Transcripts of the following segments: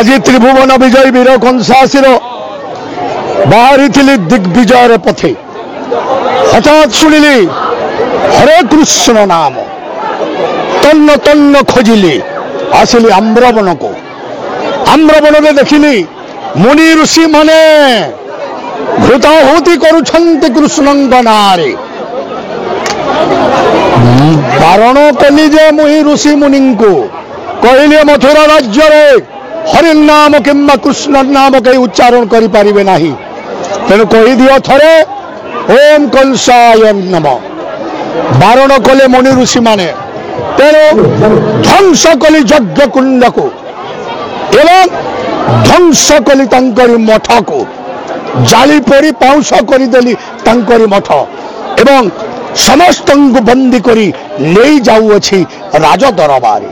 आज त्रिभुवन विजय वीर कंसासीर बाहरी दिग्विजय पथे हठात शुणिली हरे कृष्ण नाम तन्न तन्न खोजिली आसिली आम्रवन को आम्रवन में देखिली मुनि ऋषि माने घृताहुति करुछन्ति कृष्णंग नारे बारण कली जे मुहि ऋषि मुनि को कहले मथुरा राज्य रे हरि नाम किंबा कृष्ण नाम कई उच्चारण करि पारिबे नाही तेणु कहि दियो थरे ओम कंसाय नमः बारण कले मुनि ऋषि माने तेणु ध्वंस कली यज्ञ कुंड को एवं ध्वंस कली तंकरी मठ को जाली पोरी पाउस करदेली तंकरी मठ एवं समस्त बंदी करी ले जाऊँगी राज दरबार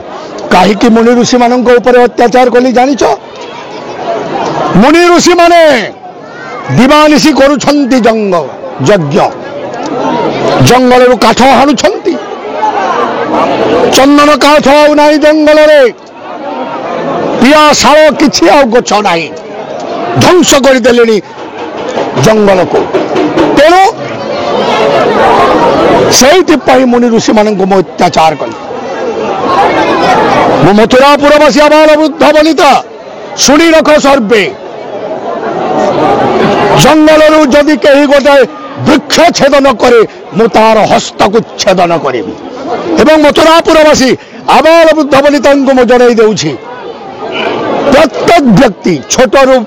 कहीं मुनि ऋषि मान अत्याचार कली जानिच मुनि ऋषि माने दिवानिशी करुछन्ति जंग यज्ञ जंगल काठ हाणुछन्ति चंदन काठ आउ नाही जंगल रे पिया शाल किछि आउ गछ नाही ध्वंस करदेले जंगल को तेणु से मुनि ऋषि मान अत्याचार कल मथुरापुरवासी आबाल वृद्ध वनिता शुणी रख सर्वे जंगल जदि कहीं गोटे वृक्ष छेदन करे मु तार हस्त को छेदन करी एवं मथुरापुरवासी आबाल वृद्ध वनिता को जन देउछि प्रत्येक व्यक्ति छोट रु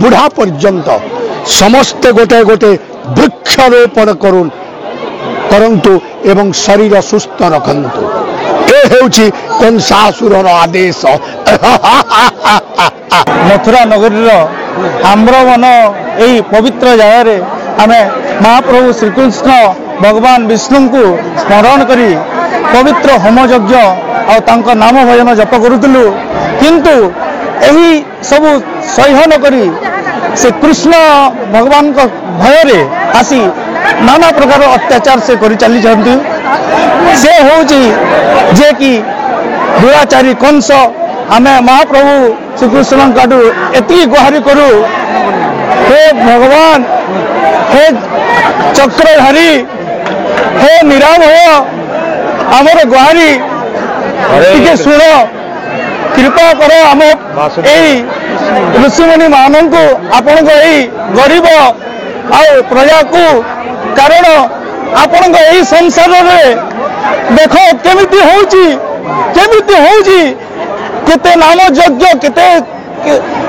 बुढ़ा पर्यंत समस्ते गोटे गोटे वृक्षारोपण करंतु एवं शरीर सुस्थ रखंतु ए हेउछि कंसासुर आदेश मथुरा नगरी आम्रवन यही पवित्र जगह आमे महाप्रभु श्रीकृष्ण भगवान विष्णु को स्मरण करी पवित्र होम यज्ञ और नाम भजन जप करूलु किंतु यही सब सह्य करी से कृष्ण भगवान को भय रे आसी नाना प्रकार अत्याचार से करी चली जाती से होची जे कि दुराचारी कंस आमे महाप्रभु श्रीकृष्ण काटू एति गुहारी करू हे भगवान हे चक्रधारी हे निरामय आमर गुहारी टिके शुण कृपा कर आम ऋषिमुनि मान को आपण गरीब आ प्रजा को कारण आपण संसार रे देख केमिति होउची केते नाम यज्ञ केते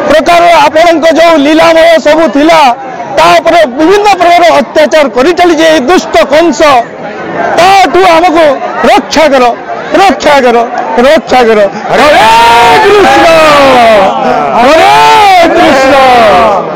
प्रकार आपण जो लीलामय सब थिला तापर विभिन्न प्रकार अत्याचार करी चली जे दुष्ट कंस ताठू हमको रक्षा करो रक्षा करो रक्षा करो हरे कृष्ण हरे कृष्ण